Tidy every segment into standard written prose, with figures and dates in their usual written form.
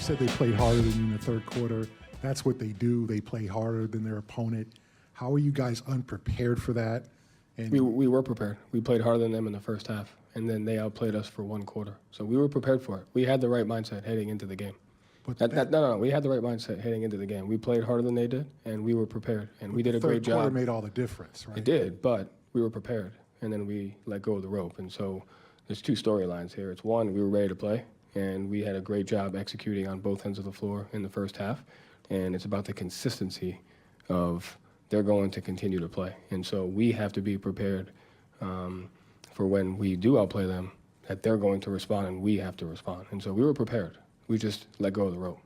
said they played harder than you in the third quarter. That's what they do. They play harder than their opponent. How are you guys unprepared for that? And we were prepared. We played harder than them in the first half, and then they outplayed us for one quarter. So we were prepared for it. We had the right mindset heading into the game. No. We had the right mindset heading into the game. We played harder than they did, and we were prepared, and we did a great job. The third quarter made all the difference, right? It did, but we were prepared, and then we let go of the rope. And so there's two storylines here. It's one, we were ready to play, and we had a great job executing on both ends of the floor in the first half, and it's about the consistency of they're going to continue to play. And so we have to be prepared for when we do outplay them, that they're going to respond and we have to respond. And so we were prepared. We just let go of the rope.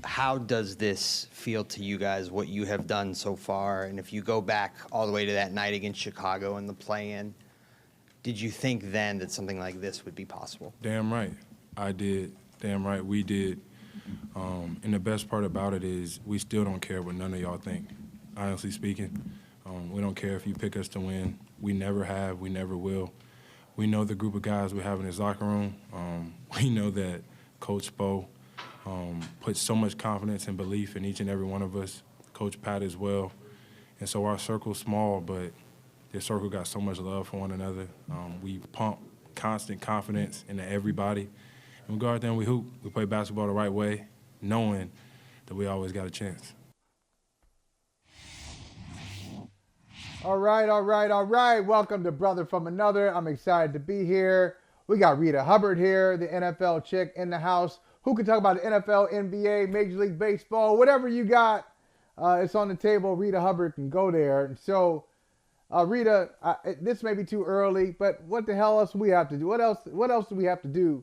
How does this feel to you guys, what you have done so far? And if you go back all the way to that night against Chicago in the play-in, did you think then that something like this would be possible? Damn right. I did. Damn right we did. And the best part about it is we still don't care what none of y'all think. Honestly speaking, we don't care if you pick us to win. We never have. We never will. We know the group of guys we have in his locker room. We know that Coach Spo puts so much confidence and belief in each and every one of us, Coach Pat as well. And so our circle's small, but this circle got so much love for one another. We pump constant confidence into everybody. And we go out there and we hoop. We play basketball the right way, knowing that we always got a chance. All right. Welcome to Brother from Another. I'm excited to be here. We got Reeta Hubbard here, the NFL chick in the house, who can talk about the NFL, NBA, Major League Baseball, whatever you got. It's on the table. Reeta Hubbard can go there. And so, Reeta, this may be too early, but what the hell else do we have to do? What else do we have to do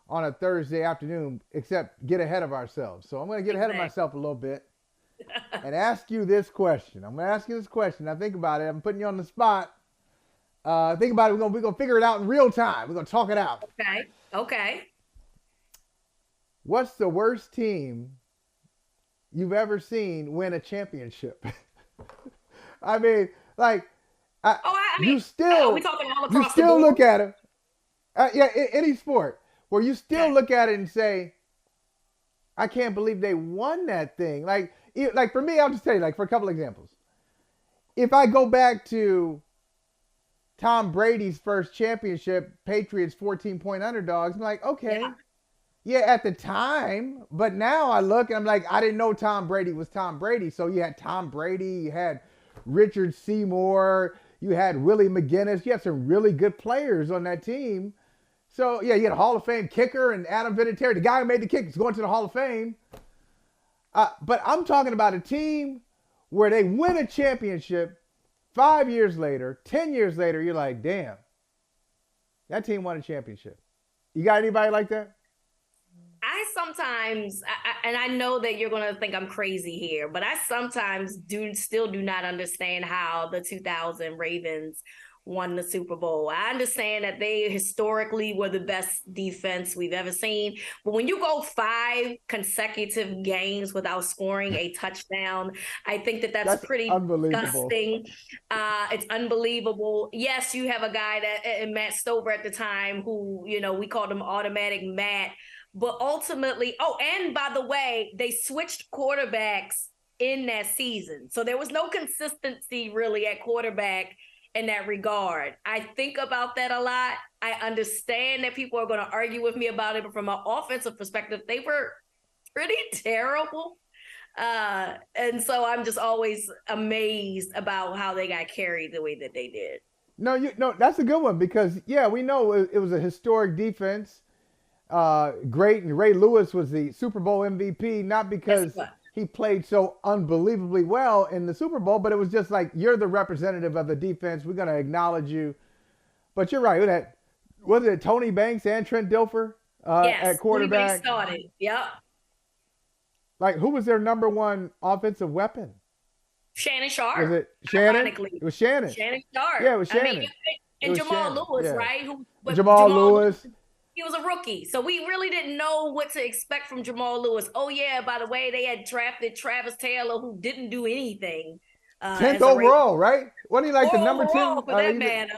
on a Thursday afternoon except get ahead of ourselves? So I'm going to get ahead of myself a little bit and ask you this question. I'm going to ask you this question. Now think about it. I'm putting you on the spot. Think about it. We're going to figure it out in real time. We're going to talk it out. Okay. What's the worst team you've ever seen win a championship? I mean, like, you still, are we talking all across you still the board? look at it. Any sport where you still look at it and say, I can't believe they won that thing. Like for me, I'll just tell you, like, for a couple examples. If I go back to Tom Brady's first championship, Patriots 14-point underdogs, I'm like, okay. Yeah, at the time, but now I look and I'm like, I didn't know Tom Brady was Tom Brady. So you had Tom Brady, you had Richard Seymour, you had Willie McGinnis, you had some really good players on that team. So yeah, you had a Hall of Fame kicker and Adam Vinatieri, the guy who made the kick is going to the Hall of Fame. But I'm talking about a team where they win a championship 5 years later, 10 years later, you're like, damn, that team won a championship. You got anybody like that? I sometimes, and I know that you're going to think I'm crazy here, but I sometimes still do not understand how the 2000 Ravens won the Super Bowl. I understand that they historically were the best defense we've ever seen. But when you go 5 consecutive games without scoring a touchdown, I think that's pretty disgusting. It's unbelievable. Yes, you have a guy that Matt Stover at the time who, we called him Automatic Matt. But ultimately, and by the way, they switched quarterbacks in that season. So there was no consistency really at quarterback in that regard. I think about that a lot. I understand that people are going to argue with me about it, but from an offensive perspective, they were pretty terrible. And so I'm just always amazed about how they got carried the way that they did. No, that's a good one because, we know it was a historic defense. Great, and Ray Lewis was the Super Bowl MVP, not because he played so unbelievably well in the Super Bowl, but it was just like, you're the representative of the defense. We're going to acknowledge you. But you're right. Was it Tony Banks and Trent Dilfer at quarterback? Yes, started. Yep. Like, who was their number one offensive weapon? Shannon Sharp. Was it Shannon? Ironically. It was Shannon. Shannon Sharp. Yeah, it was Shannon. And Jamal Lewis, right? Jamal Lewis. He was a rookie, so we really didn't know what to expect from Jamal Lewis. Oh, yeah, by the way, they had drafted Travis Taylor, who didn't do anything. 10th overall, right? Wasn't he like the number 10? For that matter.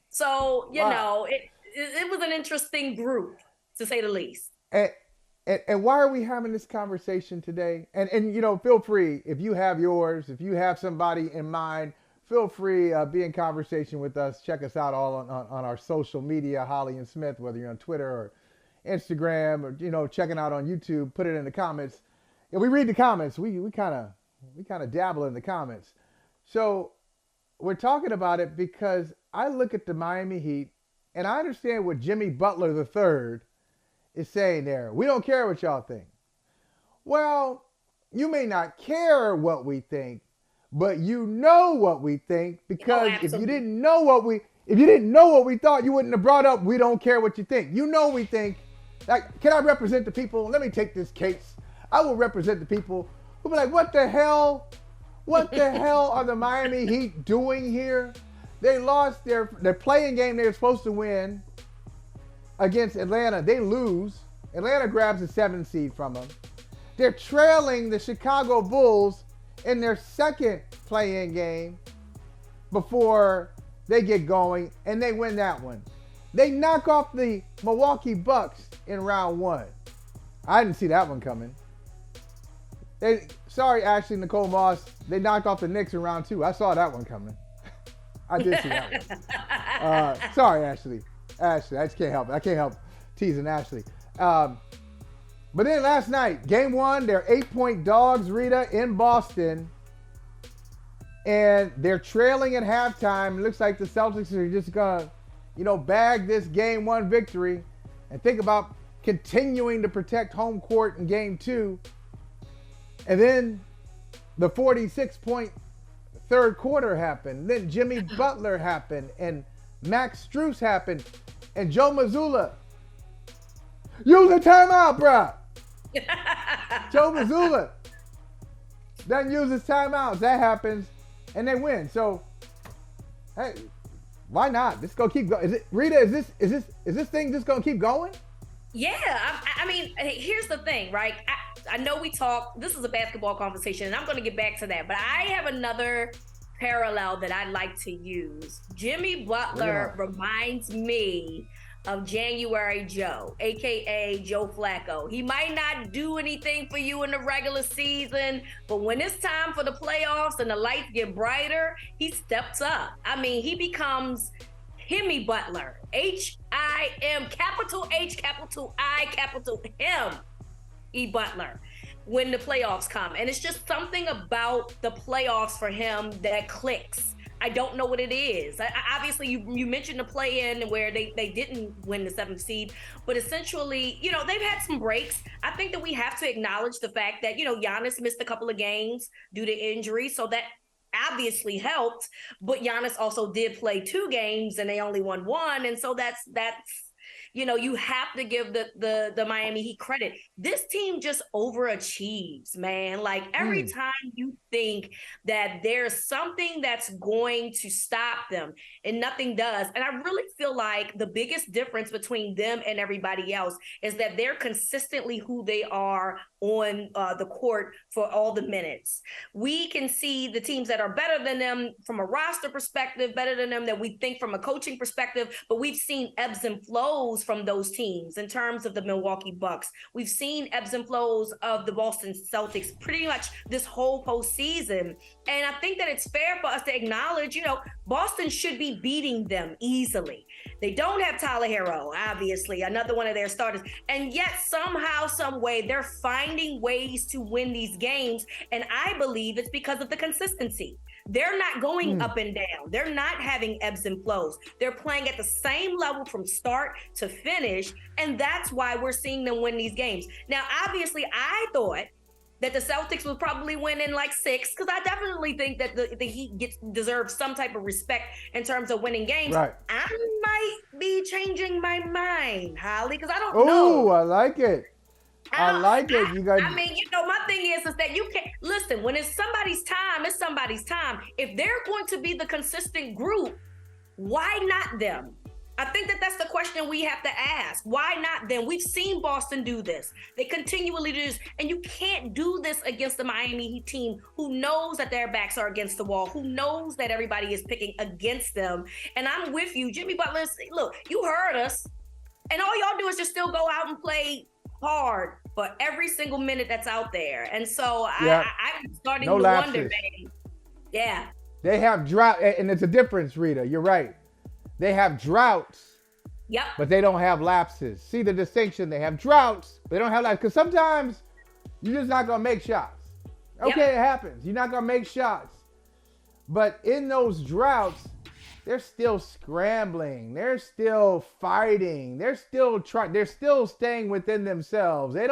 So, it was an interesting group, to say the least. And why are we having this conversation today? And feel free, if you have yours, if you have somebody in mind, feel free, be in conversation with us. Check us out all on our social media, Holley and Smith, whether you're on Twitter or Instagram or, checking out on YouTube, put it in the comments. And we read the comments. We kind of dabble in the comments. So we're talking about it because I look at the Miami Heat and I understand what Jimmy Butler III is saying there. We don't care what y'all think. Well, you may not care what we think, but you know what we think, because if you didn't know what we thought, you wouldn't have brought up we don't care what you think. You know we think. Like, can I represent the people? Let me take this case. I will represent the people who be like, what the hell? What the hell are the Miami Heat doing here? They lost their playing game they were supposed to win against Atlanta. They lose. Atlanta grabs a 7 seed from them. They're trailing the Chicago Bulls in their second play-in game before they get going, and they win that one. They knock off the Milwaukee Bucks in round 1. I didn't see that one coming. Sorry, Ashley Nicole Moss. They knocked off the Knicks in round 2. I saw that one coming. I did see that one. Sorry, Ashley. Ashley, I just can't help it. I can't help teasing Ashley. But then last night, game 1, they're 8-point dogs, Rita, in Boston. And they're trailing at halftime. It looks like the Celtics are just going to, bag this game 1 victory and think about continuing to protect home court in game 2. And then the 46-point third quarter happened. Then Jimmy Butler happened, and Max Strus happened, and Joe Mazzulla. Use a timeout, bruh. Joe Mazzulla doesn't use his timeouts. That happens, and they win. So, hey, why not? Let's go keep going. Rita? Is this thing just gonna keep going? Yeah, I mean, here's the thing, right? I know we talk. This is a basketball conversation, and I'm going to get back to that. But I have another parallel that I like to use. Jimmy Butler reminds me of January Joe, aka Joe Flacco. He might not do anything for you in the regular season, but when it's time for the playoffs and the lights get brighter, he steps up. I mean, he becomes Jimmy Butler, H-I-M, capital H, capital I, capital M, E Butler, when the playoffs come. And it's just something about the playoffs for him that clicks. I don't know what it is. Obviously, you mentioned the play-in where they didn't win the 7th seed, but essentially, they've had some breaks. I think that we have to acknowledge the fact that, Giannis missed a couple of games due to injury, so that obviously helped, but Giannis also did play 2 games and they only won 1. And so that's you have to give the Miami Heat credit. This team just overachieves, man. Like every time you think that there's something that's going to stop them and nothing does. And I really feel like the biggest difference between them and everybody else is that they're consistently who they are on the court for all the minutes. We can see the teams that are better than them from a roster perspective, better than them that we think from a coaching perspective, but we've seen ebbs and flows from those teams in terms of the Milwaukee Bucks. We've seen ebbs and flows of the Boston Celtics pretty much this whole postseason. And I think that it's fair for us to acknowledge, Boston should be beating them easily. They don't have Tyler Hero, obviously, another one of their starters. And yet somehow, some way, they're finding ways to win these games. And I believe it's because of the consistency. They're not going up and down. They're not having ebbs and flows. They're playing at the same level from start to finish. And that's why we're seeing them win these games. Now, obviously, I thought that the Celtics would probably win in like 6, because I definitely think that the Heat deserves some type of respect in terms of winning games. Right. I might be changing my mind, Holley, because I don't know. Oh, I like it. I like it. You guys. I mean, my thing is that you can't listen. When it's somebody's time, it's somebody's time. If they're going to be the consistent group, why not them? I think that that's the question we have to ask. Why not them? We've seen Boston do this. They continually do this. And you can't do this against the Miami Heat team who knows that their backs are against the wall, who knows that everybody is picking against them. And I'm with you. Jimmy Butler, look, you heard us. And all y'all do is just still go out and play hard for every single minute that's out there. And so Yeah. I'm starting No to lapses. wonder, man. Yeah. They have drought, and it's a difference, Rita. You're right. They have droughts, Yep. but they don't have lapses. See the distinction? They have droughts, but they don't have lapses. Because sometimes you're just not going to make shots. Okay, Yep. it happens. You're not going to make shots. But in those droughts, they're still scrambling. They're still fighting. They're still trying. They're still staying within themselves. They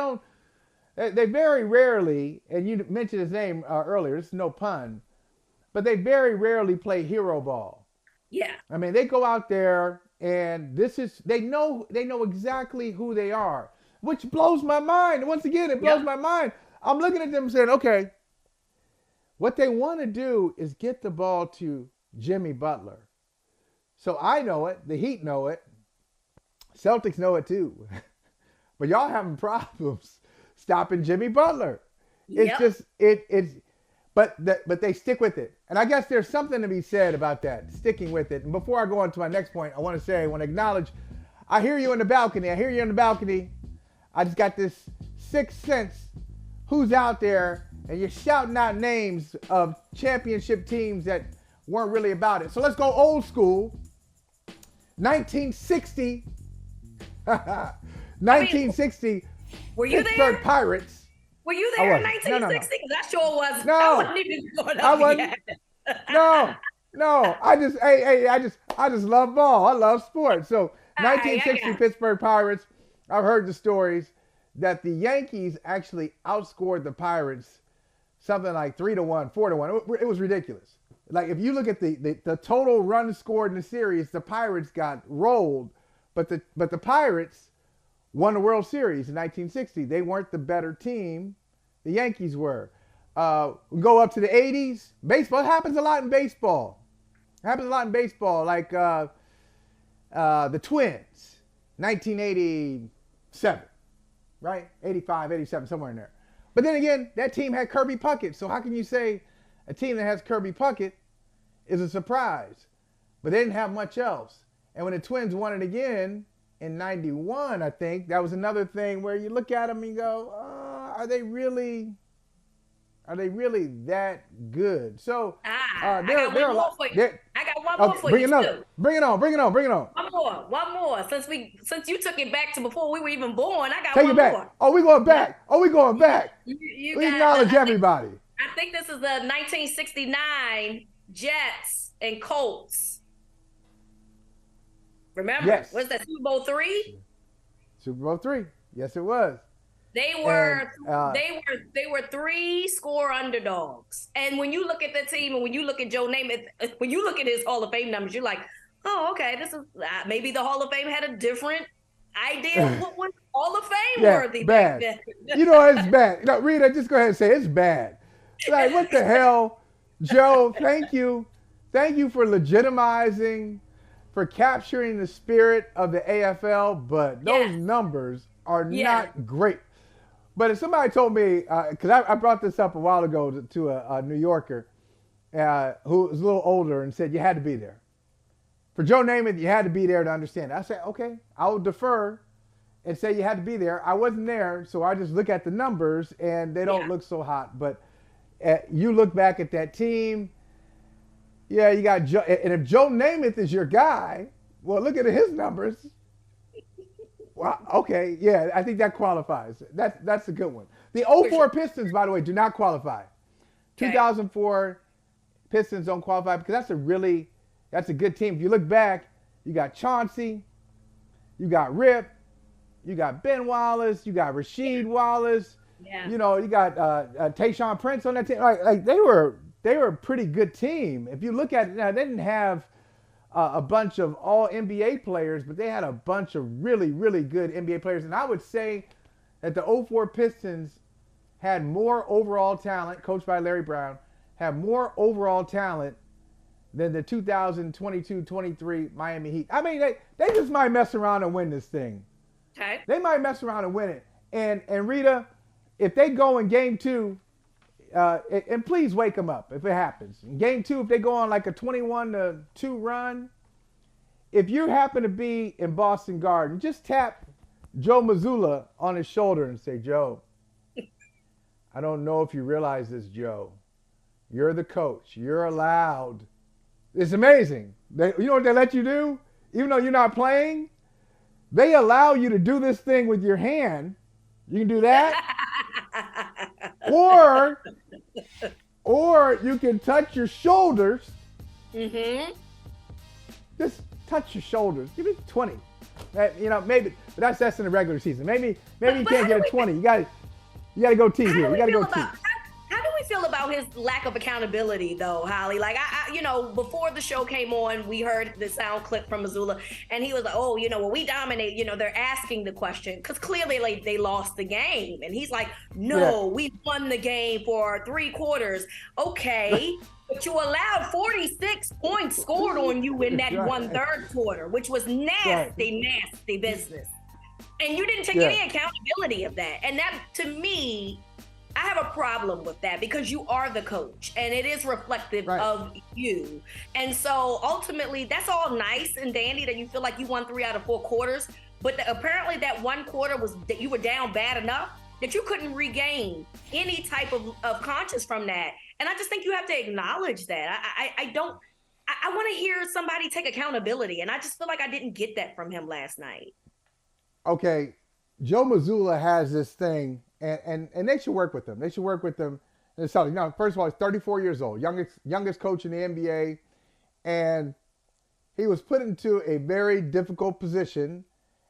very rarely, and you mentioned his name earlier, this is no pun, but they very rarely play hero ball. Yeah. I mean, they go out there and they know exactly who they are, which blows my mind. Once again, it blows my mind. I'm looking at them saying, okay, what they want to do is get the ball to Jimmy Butler. So I know it, the Heat know it, Celtics know it too. But y'all having problems stopping Jimmy Butler. It's just but they stick with it. And I guess there's something to be said about that, sticking with it. And before I go on to my next point, I want to acknowledge, I hear you in the balcony. I just got this sixth sense. Who's out there? And you're shouting out names of championship teams that weren't really about it. So let's go old school. 1960. 1960. Were you Pittsburgh there? Pirates. Were you there in wasn't. No, no, no. 1960? Because I sure was. No. I wasn't even going I up wasn't. yet. No. I just love ball. I love sports. So All right, 1960 I got it. Pittsburgh Pirates. I've heard the stories that the Yankees actually outscored the Pirates something like 3-1, 4-1. It was ridiculous. Like if you look at the total runs scored in the series, the Pirates got rolled, but the Pirates won the World Series in 1960. They weren't the better team. The Yankees were. We go up to the 80s. Baseball. It happens a lot in baseball. Like the Twins, 1987, right? 85, 87, somewhere in there. But then again, that team had Kirby Puckett. So how can you say a team that has Kirby Puckett is a surprise? But they didn't have much else. And when the Twins won it again in 91, I think, that was another thing where you look at them and go, are they really that good? So I got one more for you. I got one more for bring you it on. too. Bring it on. One more. Since you took it back to before we were even born, I got Take one it back. more. Oh, we going back. You We got- acknowledge everybody. I think this is the 1969 Jets and Colts. Remember? Yes. Was that Super Bowl III? Super Bowl III. Yes, it was. They were And, they were 3-score underdogs. And when you look at the team and when you look at Joe Namath, when you look at his Hall of Fame numbers, you're like, oh, okay, this is maybe the Hall of Fame had a different idea of what was Hall of Fame worthy. bad. back then. You know, it's bad. No, Rita, just go ahead and say it's bad. Like, what the hell? Joe, thank you. Thank you for legitimizing, for capturing the spirit of the AFL, but those numbers are not great. But if somebody told me, because I brought this up a while ago to a New Yorker who was a little older and said you had to be there. For Joe Namath, you had to be there to understand it. I said, okay, I will defer and say you had to be there. I wasn't there, so I just look at the numbers and they don't look so hot. But you look back at that team, you got Joe. And if Joe Namath is your guy, well, look at his numbers. Well, okay, I think that qualifies. That's a good one. The 04 Pistons, by the way, do not qualify. 2004 Pistons don't qualify because that's a good team. If you look back, you got Chauncey, you got Rip, you got Ben Wallace, you got Rasheed Wallace. Yeah. You know, you got Tayshaun Prince on that team. Like they were a pretty good team. If you look at it now, they didn't have a bunch of all NBA players, but they had a bunch of really, really good NBA players. And I would say that the 04 Pistons had more overall talent, coached by Larry Brown, had more overall talent than the 2022-23 Miami Heat. I mean, they just might mess around and win this thing. Okay. They might mess around and win it. And Rita, if they go in game 2, and please wake them up if it happens. In game 2, if they go on like a 21-2 run, if you happen to be in Boston Garden, just tap Joe Mazzulla on his shoulder and say, Joe, I don't know if you realize this, Joe. You're the coach. You're allowed. It's amazing. You know what they let you do? Even though you're not playing, they allow you to do this thing with your hand. You can do that. or you can touch your shoulders. Mm-hmm. Just touch your shoulders. Give me 20. Maybe, but that's in the regular season. Maybe you can't get a 20. You got to go T here. You got to go T. How do we feel about his lack of accountability, though, Holley? Like, before the show came on, we heard the sound clip from Mazzulla, and he was like, "Oh, we dominate." They're asking the question because clearly, like, they lost the game, and he's like, "No, we won the game for 3 quarters." Okay. But you allowed 46 points scored on you in that 1/3 quarter, which was nasty business. And you didn't take any accountability of that. And that, to me, I have a problem with that because you are the coach and it is reflective of you. And so ultimately, that's all nice and dandy that you feel like you won 3 out of 4 quarters. But apparently that 1 quarter was that you were down bad enough that you couldn't regain any type of conscience from that. And I just think you have to acknowledge that. I want to hear somebody take accountability. And I just feel like I didn't get that from him last night. Okay, Joe Mazzulla has this thing, and they should work with him. They should work with him. And so, first of all, he's 34 years old, youngest coach in the NBA, and he was put into a very difficult position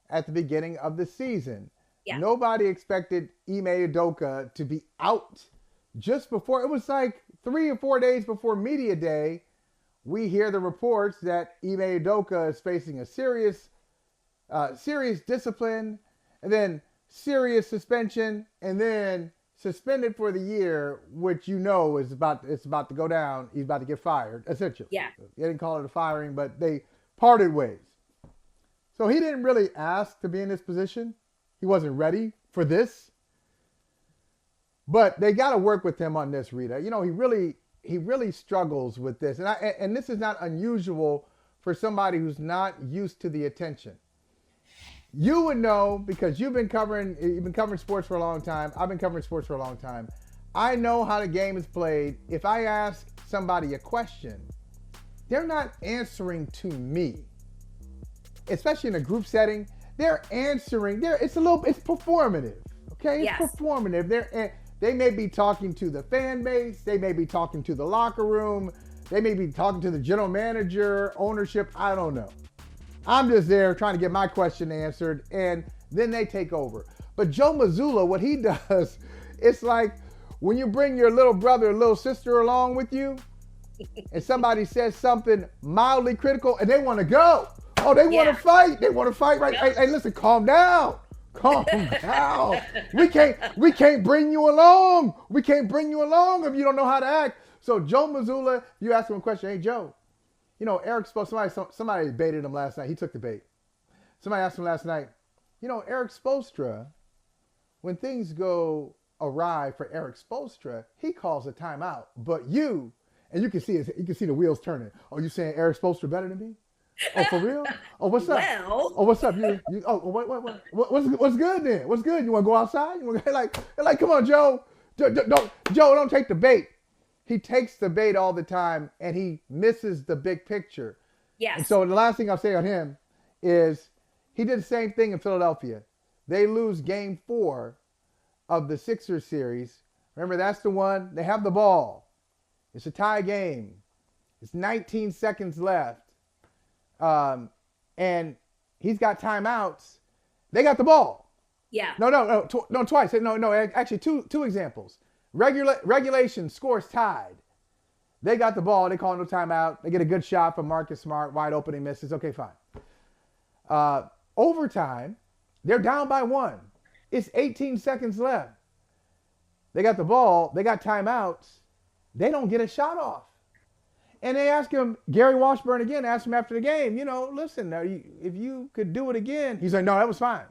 at the beginning of the season. Yeah. Nobody expected Ime Udoka to be out just before. It was like 3 or 4 days before media day. We hear the reports that Ime Udoka is facing a serious discipline, and then serious suspension, and then suspended for the year, which is about to go down. He's about to get fired, essentially. Yeah. They didn't call it a firing, but they parted ways. So he didn't really ask to be in this position. He wasn't ready for this. But they got to work with him on this, Rita. He really struggles with this, and this is not unusual for somebody who's not used to the attention. You would know because you've been covering sports for a long time. I've been covering sports for a long time. I know how the game is played. If I ask somebody a question, they're not answering to me, especially in a group setting. They're answering. It's performative. Okay, it's performative. They may be talking to the fan base. They may be talking to the locker room. They may be talking to the general manager, ownership. I don't know. I'm just there trying to get my question answered, and then they take over. But Joe Mazzulla, what he does, it's like when you bring your little brother or little sister along with you, and somebody says something mildly critical, and they want to go. Oh, they want to fight. They want to fight, right? Hey, listen, calm down. Calm down. We can't bring you along. We can't bring you along if you don't know how to act. So Joe Mazzulla, you ask him a question. Hey, Joe. Eric Spoelstra, somebody baited him last night. He took the bait. Somebody asked him last night, Eric Spoelstra, when things go awry for Eric Spoelstra, he calls a timeout. But you can see the wheels turning. Oh, you saying Eric Spoelstra better than me? Oh, for real? Oh, what's up? Well. Oh, what's up? What's good then? What's good? You want to go outside? You want like, come on, Joe. Don't take the bait. He takes the bait all the time, and he misses the big picture. Yes. And so the last thing I'll say on him is he did the same thing in Philadelphia. They lose game 4 of the Sixers series. Remember, that's the one. They have the ball. It's a tie game. It's 19 seconds left. And he's got timeouts. They got the ball. Yeah. No, twice. No, actually two examples. Regulation, scores tied. They got the ball. They call no timeout. They get a good shot from Marcus Smart. Wide open. He misses. Okay, fine. Overtime, they're down by 1. It's 18 seconds left. They got the ball. They got timeouts. They don't get a shot off. And they ask him, Gary Washburn again, asked him after the game, listen, if you could do it again. He's like, no, that was fine.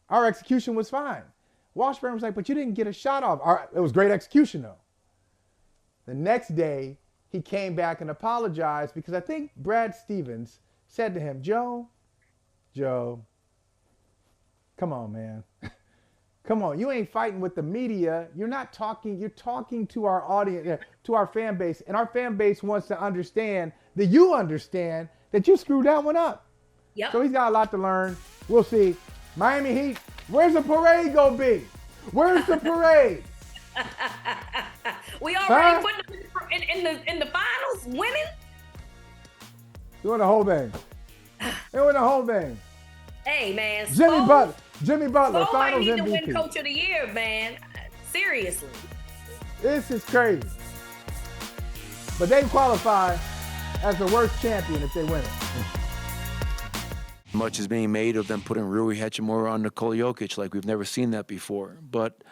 Our execution was fine. Washburn was like, but you didn't get a shot off. All right, it was great execution, though. The next day, he came back and apologized because I think Brad Stevens said to him, Joe, Come on, man. Come on. You ain't fighting with the media. You're not talking. You're talking to our audience, to our fan base. And our fan base wants to understand that you understand that you screwed that one up. Yep. So he's got a lot to learn. We'll see. Miami Heat, where's the parade gonna be? Where's the parade? We already put them in the finals, winning. Doing the whole thing. Doing the whole thing. Hey, man. Jimmy Butler, Spo might finals need to MVP. win Coach of the Year, man. Seriously. This is crazy. But they qualify as the worst champion if they win it. Much is being made of them putting Rui Hachimura on Nikola Jokic like we've never seen that before. But,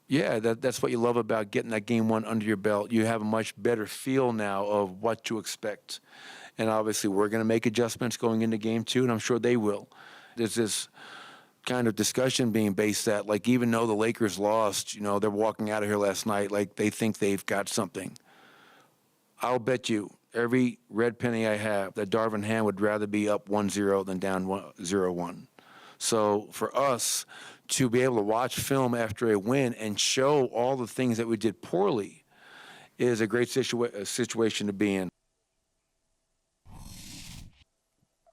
yeah, that's what you love about getting that game one under your belt. You have a much better feel now of what to expect. And obviously we're going to make adjustments going into game two, and I'm sure they will. There's this kind of discussion being based that, like, even though the Lakers lost, you know, they're walking out of here last night like they think they've got something. I'll bet you every red penny I have that Darvin Ham would rather be up 1-0 than down 0-1. So for us to be able to watch film after a win and show all the things that we did poorly is a great situation to be in.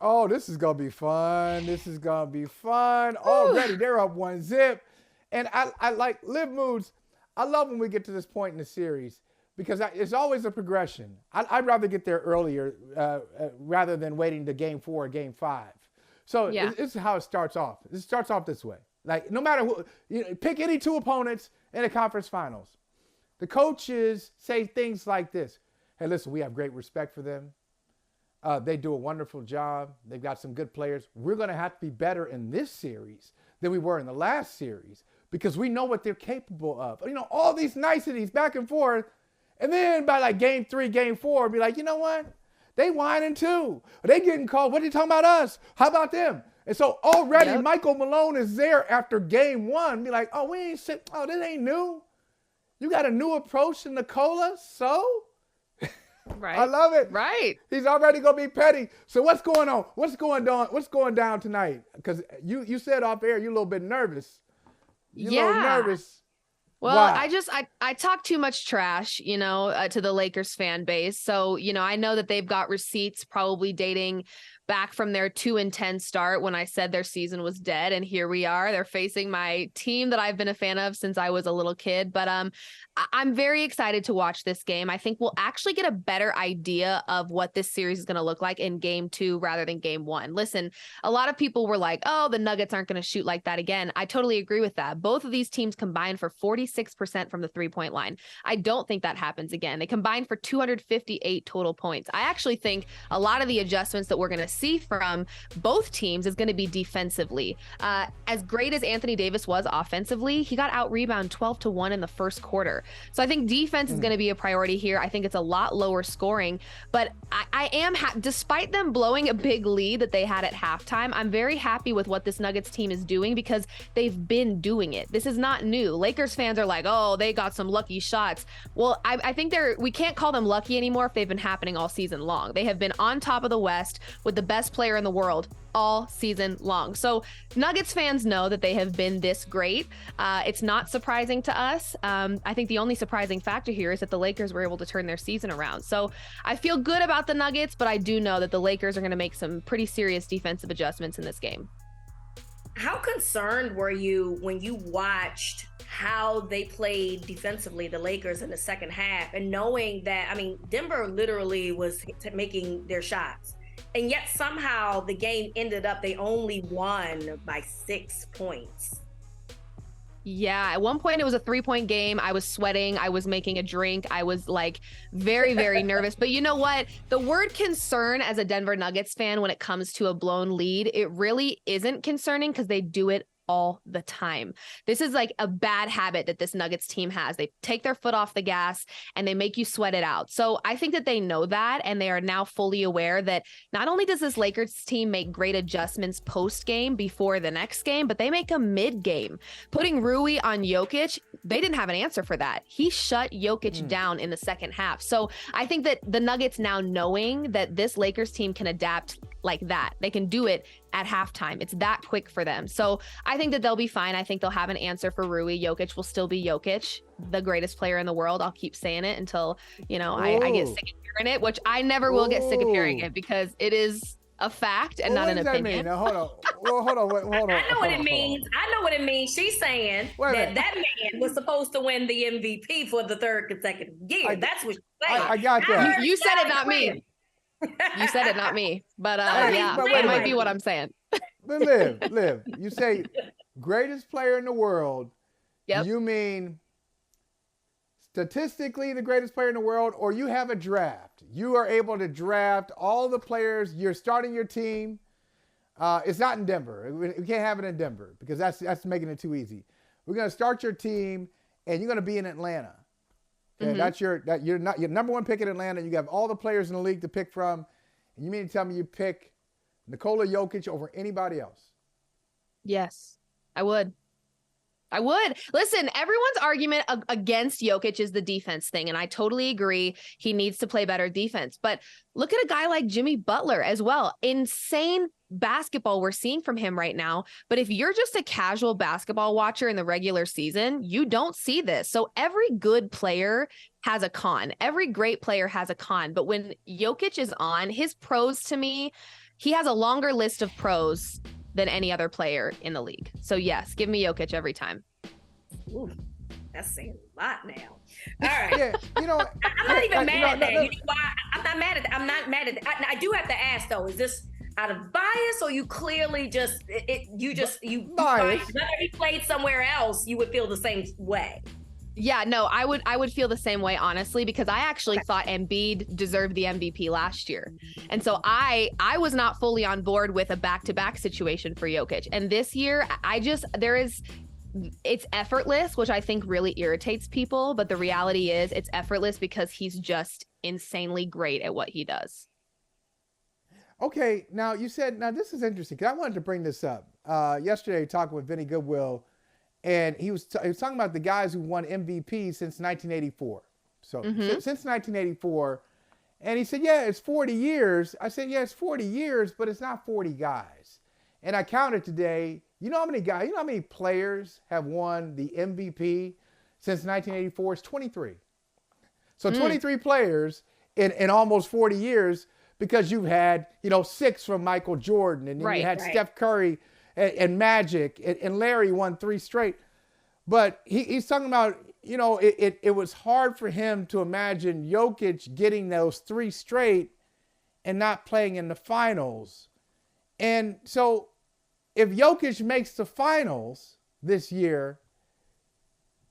Oh, this is going to be fun. This is going to be fun. Already, they're up 1-0. And I like Liv Moods. I love when we get to this point in the series because it's always a progression. I'd rather get there earlier rather than waiting to game 4 or game 5. So this is how it starts off. It starts off this way. Like, no matter who, pick any two opponents in the conference finals. The coaches say things like this. Hey, listen, we have great respect for them. They do a wonderful job. They've got some good players. We're going to have to be better in this series than we were in the last series because we know what they're capable of. You know, all these niceties back and forth. And then by like game 3, game 4, be like, you know what? They whining too. They getting called. What are you talking about us? How about them? And so already Michael Malone is there after game 1. Be like, oh, we ain't sit. Oh, this ain't new. You got a new approach to Nikola? So? Right. I love it. Right. He's already gonna be petty. So what's going on? What's going down tonight? Because you said off air you're a little bit nervous. You're a little nervous. Well, Why? I talk too much trash, to the Lakers fan base. So, I know that they've got receipts probably dating back from their 2-10 start when I said their season was dead. And here we are. They're facing my team that I've been a fan of since I was a little kid. But I'm very excited to watch this game. I think we'll actually get a better idea of what this series is going to look like in game 2 rather than game 1. Listen, a lot of people were like, oh, the Nuggets aren't going to shoot like that again. I totally agree with that. Both of these teams combined for 46% from the 3-point line. I don't think that happens again. They combined for 258 total points. I actually think a lot of the adjustments that we're going to see from both teams is going to be defensively. As great as Anthony Davis was offensively, he got out-rebound 12-1 in the first quarter. So I think defense is going to be a priority here. I think it's a lot lower scoring, but I am, despite them blowing a big lead that they had at halftime, I'm very happy with what this Nuggets team is doing because they've been doing it. This is not new. Lakers fans are like, oh, they got some lucky shots. Well, I think we can't call them lucky anymore if they've been happening all season long. They have been on top of the West with the best player in the world all season long. So Nuggets fans know that they have been this great. It's not surprising to us. I think the only surprising factor here is that the Lakers were able to turn their season around. So I feel good about the Nuggets, but I do know that the Lakers are going to make some pretty serious defensive adjustments in this game. How concerned were you when you watched how they played defensively, the Lakers, in the second half, and knowing that, Denver literally was making their shots, and yet somehow the game ended up, they only won by 6 points? Yeah, at one point it was a 3-point game. I was sweating. I was making a drink. I was like very, very nervous. But you know what? The word concern as a Denver Nuggets fan when it comes to a blown lead, it really isn't concerning because they do it all the time. This is like a bad habit that this Nuggets team has. They take their foot off the gas and they make you sweat it out. So I think that they know that, and they are now fully aware that not only does this Lakers team make great adjustments post game before the next game, but they make them mid game. Putting Rui on Jokic, they didn't have an answer for that. He shut Jokic down in the second half. So I think that the Nuggets, now knowing that this Lakers team can adapt like that. They can do it at halftime. It's that quick for them. So I think that they'll be fine. I think they'll have an answer for Rui. Jokic will still be Jokic, the greatest player in the world. I'll keep saying it until, I get sick of hearing it, which I never will get sick of hearing it because it is a fact and not an opinion. Mean? Now, hold on. Well, hold on. I know what it means. I know what it means. She's saying that man was supposed to win the MVP for the third consecutive year. That's what she's saying. I got that. You said it, not me. You said it, not me. But that might be what I'm saying. But Liv, you say greatest player in the world. Yep. You mean statistically the greatest player in the world, or you have a draft? You are able to draft all the players. You're starting your team. It's not in Denver. We can't have it in Denver because that's making it too easy. We're going to start your team, and you're going to be in Atlanta. Okay, you're not your number one pick in Atlanta. You have all the players in the league to pick from, and you mean to tell me you pick Nikola Jokic over anybody else? Yes, I would. Listen, everyone's argument against Jokic is the defense thing, and I totally agree. He needs to play better defense. But look at a guy like Jimmy Butler as well. Insane basketball we're seeing from him right now. But if you're just a casual basketball watcher in the regular season, you don't see this. So every good player has a con. Every great player has a con. But when Jokic is on, his pros, to me, he has a longer list of pros than any other player in the league. So yes, give me Jokic every time. Ooh, that's saying a lot now. All right. Yeah, I'm not even mad at that. You know why? I'm not mad at that. I do have to ask though, is this out of bias or you clearly just bias? Whether he played somewhere else, you would feel the same way. Yeah, no, I would feel the same way, honestly, because I actually thought Embiid deserved the MVP last year. And so I was not fully on board with a back-to-back situation for Jokic. And this year, it's effortless, which I think really irritates people. But the reality is it's effortless because he's just insanely great at what he does. Okay, now you said, this is interesting because I wanted to bring this up. Yesterday, talking with Vinny Goodwill, and he was talking about the guys who won MVP since 1984. So since 1984, and he said, yeah, it's 40 years. I said, yeah, it's 40 years, but it's not 40 guys. And I counted today. You know how many players have won the MVP since 1984? It's 23. So 23 players in almost 40 years because you've had, 6 from Michael Jordan, and then you had Steph Curry and Magic, and Larry won 3 straight. But he's talking about, it was hard for him to imagine Jokic getting those 3 straight and not playing in the finals. And so if Jokic makes the finals this year,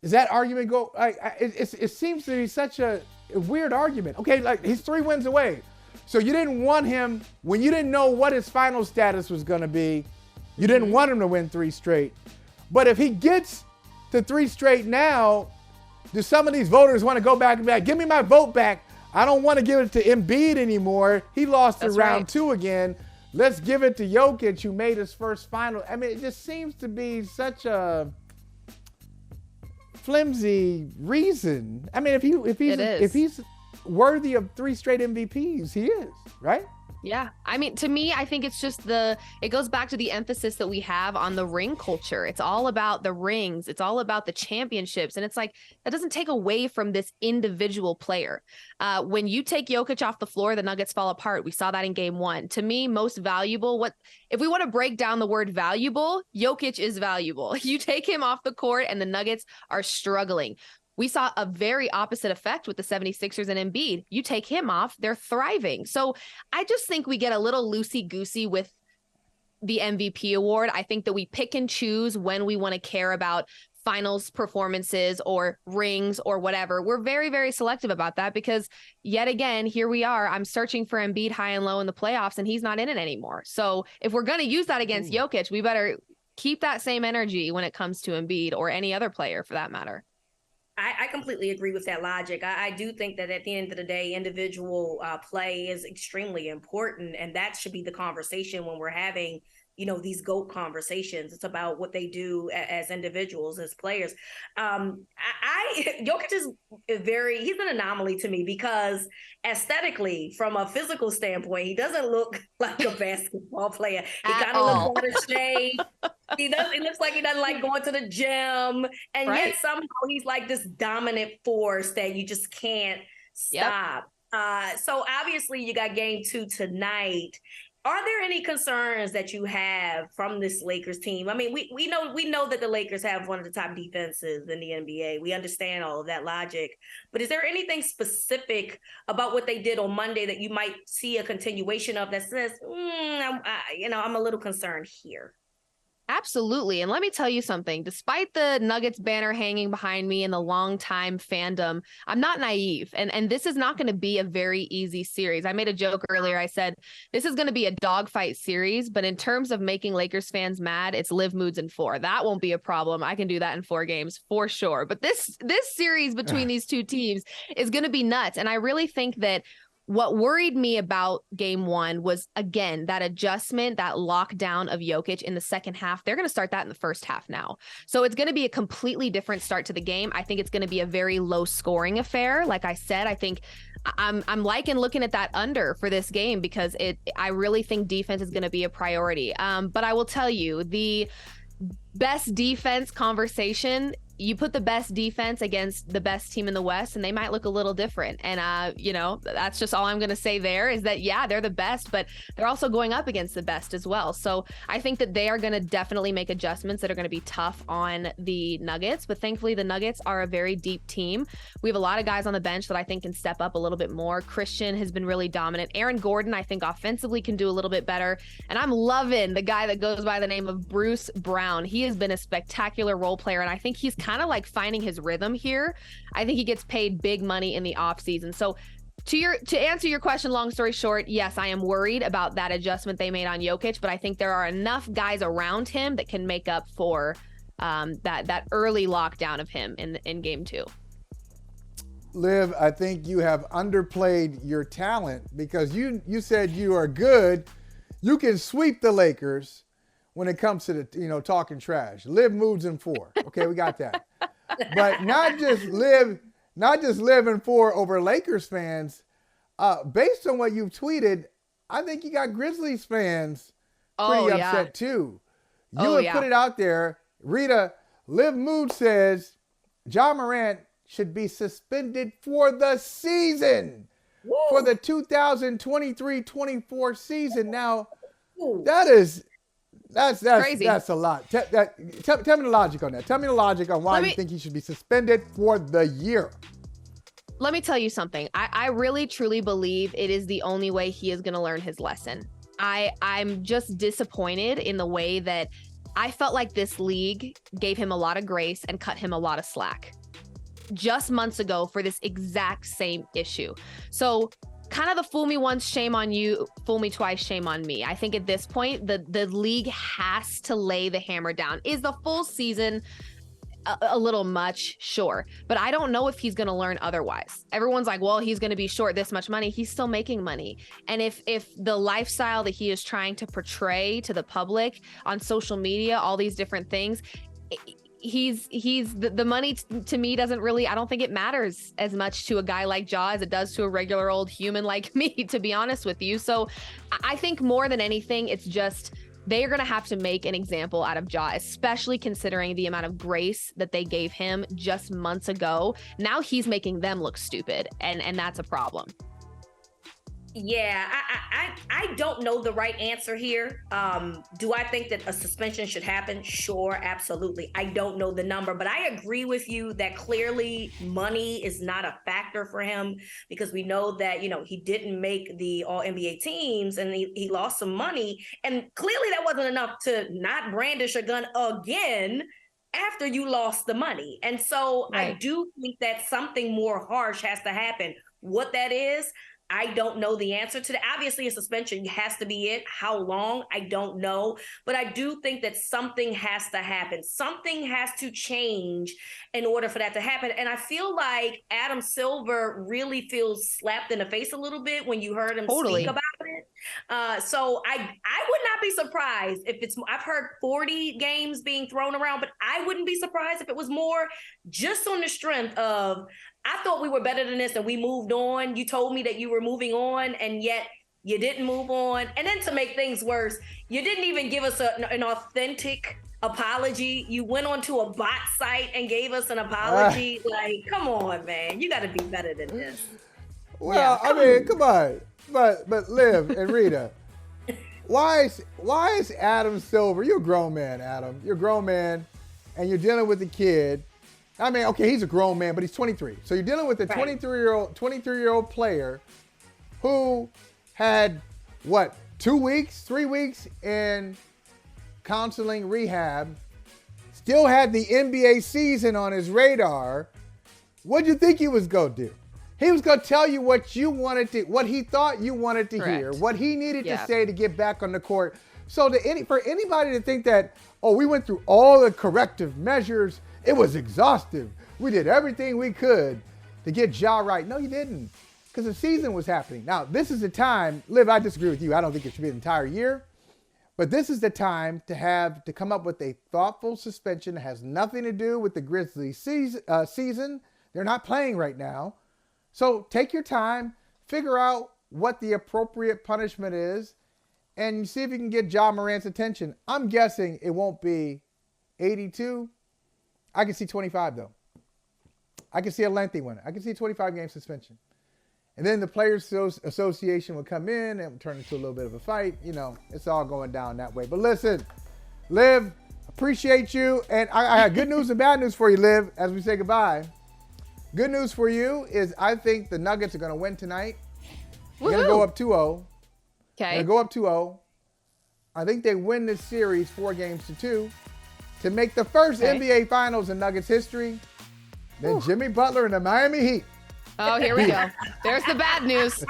does that argument go? It seems to be such a weird argument. Okay, like he's 3 wins away. So you didn't want him when you didn't know what his final status was going to be. You didn't want him to win 3 straight. But if he gets to 3 straight now, do some of these voters want to go back and be like, give me my vote back? I don't want to give it to Embiid anymore. He lost in round 2 again. Let's give it to Jokic, who made his first final. I mean, it just seems to be such a flimsy reason. I mean, if he's worthy of 3 straight MVPs, he is, right? Yeah. I mean, to me, I think it's just it goes back to the emphasis that we have on the ring culture. It's all about the rings. It's all about the championships. And it's like, that doesn't take away from this individual player. When you take Jokic off the floor, the Nuggets fall apart. We saw that in game 1. To me, most valuable, if we want to break down the word valuable, Jokic is valuable. You take him off the court and the Nuggets are struggling. We saw a very opposite effect with the 76ers and Embiid. You take him off, they're thriving. So I just think we get a little loosey-goosey with the MVP award. I think that we pick and choose when we want to care about finals performances or rings or whatever. We're very, very selective about that because yet again, here we are. I'm searching for Embiid high and low in the playoffs and he's not in it anymore. So if we're going to use that against Jokic, we better keep that same energy when it comes to Embiid or any other player for that matter. I completely agree with that logic. I do think that at the end of the day, individual play is extremely important, and that should be the conversation when we're having these GOAT conversations. It's about what they do as individuals, as players. Jokic is he's an anomaly to me because aesthetically, from a physical standpoint, he doesn't look like a basketball player. He kind of looks out of shape. He looks like he doesn't like going to the gym. And yet somehow he's like this dominant force that you just can't stop. So obviously you got game 2 tonight. Are there any concerns that you have from this Lakers team? I mean, we know that the Lakers have one of the top defenses in the NBA. We understand all of that logic. But is there anything specific about what they did on Monday that you might see a continuation of that says, I'm a little concerned here? Absolutely. And let me tell you something, despite the Nuggets banner hanging behind me and the longtime fandom, I'm not naive. And this is not going to be a very easy series. I made a joke earlier. I said, this is going to be a dogfight series, but in terms of making Lakers fans mad, it's Liv Moods in 4. That won't be a problem. I can do that in 4 games for sure. But this series between these two teams is going to be nuts. And I really think that what worried me about game 1 was, again, that adjustment, that lockdown of Jokic in the second half. They're going to start that in the first half now. So it's going to be a completely different start to the game. I think it's going to be a very low scoring affair. Like I said, I think I'm liking looking at that under for this game because I really think defense is going to be a priority. But I will tell you, the best defense conversation, you put the best defense against the best team in the West and they might look a little different. And, that's just all I'm going to say there is that, they're the best, but they're also going up against the best as well. So I think that they are going to definitely make adjustments that are going to be tough on the Nuggets, but thankfully the Nuggets are a very deep team. We have a lot of guys on the bench that I think can step up a little bit more. Christian has been really dominant. Aaron Gordon, I think offensively can do a little bit better. And I'm loving the guy that goes by the name of Bruce Brown. He has been a spectacular role player. And I think he's kind of like finding his rhythm here. I think he gets paid big money in the offseason. So to answer your question, long story short, yes, I am worried about that adjustment they made on Jokic, but I think there are enough guys around him that can make up for that early lockdown of him in game 2. Liv, I think you have underplayed your talent because you said you are good. You can sweep the Lakers when it comes to the talking trash. Liv Moods in 4. Okay, we got that. But not just Liv in 4 over Lakers fans. Based on what you've tweeted, I think you got Grizzlies fans pretty upset too. You have put it out there. Rita, Liv Mood says Ja Morant should be suspended for the season. Woo. For the 2023-24 season. Now, that's crazy. That's a lot. Tell me the logic on that. Tell me the logic on why you think he should be suspended for the year. Let me tell you something. I really, truly believe it is the only way he is going to learn his lesson. I'm just disappointed in the way that I felt like this league gave him a lot of grace and cut him a lot of slack just months ago for this exact same issue. So kind of the fool me once, shame on you, fool me twice, shame on me. I think at this point, the league has to lay the hammer down. Is the full season a little much? Sure. But I don't know if he's going to learn otherwise. Everyone's like, well, he's going to be short this much money. He's still making money. And if the lifestyle that he is trying to portray to the public on social media, all these different things, he's the money to me doesn't really, I don't think it matters as much to a guy like Ja as it does to a regular old human like me, to be honest with you. So I think more than anything, it's just they are going to have to make an example out of Ja, especially considering the amount of grace that they gave him just months ago. Now he's making them look stupid, and that's a problem. Yeah, I don't know the right answer here. Do I think that a suspension should happen? Sure, absolutely. I don't know the number, but I agree with you that clearly money is not a factor for him because we know that, he didn't make the All-NBA teams and he lost some money. And clearly that wasn't enough to not brandish a gun again after you lost the money. And so right. I do think that something more harsh has to happen. What that is, I don't know the answer to that. Obviously, a suspension has to be it. How long? I don't know. But I do think that something has to happen. Something has to change in order for that to happen. And I feel like Adam Silver really feels slapped in the face a little bit when you heard him speak about it. So I would not be surprised if it's, I've heard 40 games being thrown around, but I wouldn't be surprised if it was more, just on the strength of, I thought we were better than this and we moved on. You told me that you were moving on, and yet you didn't move on. And then to make things worse, you didn't even give us an authentic apology. You went onto a bot site and gave us an apology. Like, come on, man. You got to be better than this. Well, I mean, come on. But Liv and Rita, why is Adam Silver? You're a grown man, Adam. You're a grown man, and you're dealing with a kid. I mean, okay, he's a grown man, but he's 23. So you're dealing with a 23-year-old player who had, what, 2 weeks, 3 weeks in counseling rehab, still had the NBA season on his radar. What do you think he was going to do? He was going to tell you what you wanted to, what he thought you wanted to hear, what he needed to say to get back on the court. So for anybody to think that, oh, we went through all the corrective measures, it was exhaustive. We did everything we could to get Ja right. No, you didn't, because the season was happening. Now, this is the time, Liv, I disagree with you. I don't think it should be an entire year. But this is the time to come up with a thoughtful suspension that has nothing to do with the Grizzlies season. They're not playing right now. So take your time, figure out what the appropriate punishment is, and see if you can get Ja Morant's attention. I'm guessing it won't be 82. I can see 25, though. I can see a lengthy one. I can see a 25-game suspension. And then the Players Association will come in and turn into a little bit of a fight. You know, it's all going down that way. But listen, Liv, appreciate you. And I have good news and bad news for you, Liv, as we say goodbye. Good news for you is I think the Nuggets are going to win tonight. They're going to go up 2-0. Okay. They're going to go up 2-0. I think they win this series 4-2 to make the first NBA Finals in Nuggets history. Then Jimmy Butler and the Miami Heat. Oh, here we go. There's the bad news.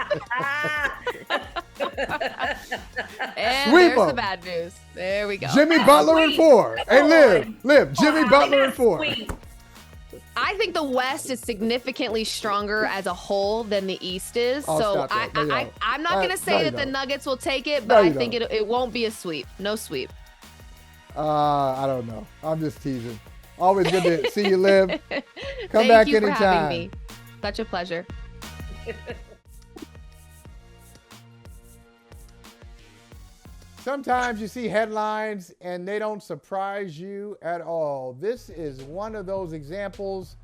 And Sweep there's 'em. the bad news. There we go. Jimmy Butler in 4. Hey, Liv, Jimmy Butler in 4. I think the West is significantly stronger as a whole than the East is. Oh, So stop that. No, you don't. I'm not going to say no, you that the don't. Nuggets will take it, No, but you I think don't. it won't be a sweep. No sweep. I don't know. I'm just teasing. Always good to see you, Liv. Come Thank back you anytime. for having me. Such a pleasure. Sometimes you see headlines and they don't surprise you at all. This is one of those examples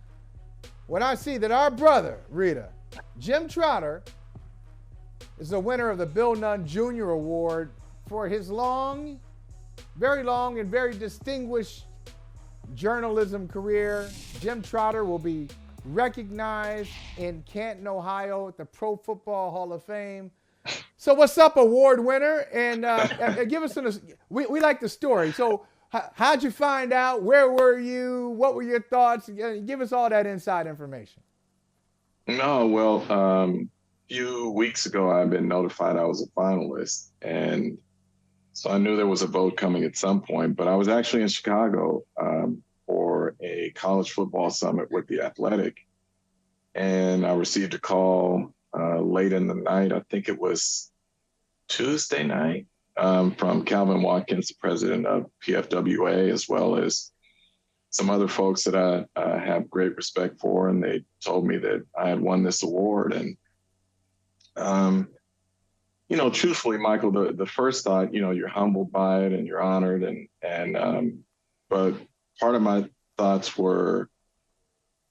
when I see that our brother, Rita, Jim Trotter, is the winner of the Bill Nunn Jr. Award for his very long and very distinguished journalism career. Jim Trotter will be recognized in Canton, Ohio at the Pro Football Hall of Fame. So what's up, award winner? And give us we like the story. So how'd you find out? Where were you? What were your thoughts? Give us all that inside information. No, well, a few weeks ago, I've been notified I was a finalist. And so I knew there was a vote coming at some point, but I was actually in Chicago for a college football summit with the Athletic. And I received a call late in the night, I think it was Tuesday night, from Calvin Watkins, the president of PFWA, as well as some other folks that I have great respect for. And they told me that I had won this award. And, truthfully, Michael, the first thought, you're humbled by it and you're honored. But part of my thoughts were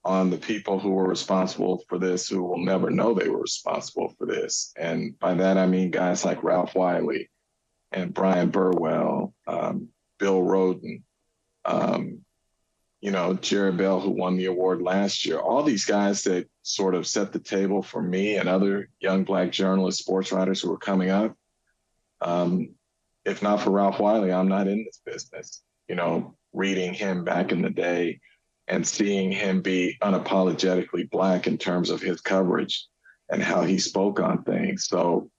on the people who were responsible for this, who will never know they were responsible for this. And by that, I mean guys like Ralph Wiley and Brian Burwell, Bill Roden, Jared Bell, who won the award last year. All these guys that sort of set the table for me and other young Black journalists, sports writers who were coming up. If not for Ralph Wiley, I'm not in this business. Reading him back in the day and seeing him be unapologetically Black in terms of his coverage and how he spoke on things. So,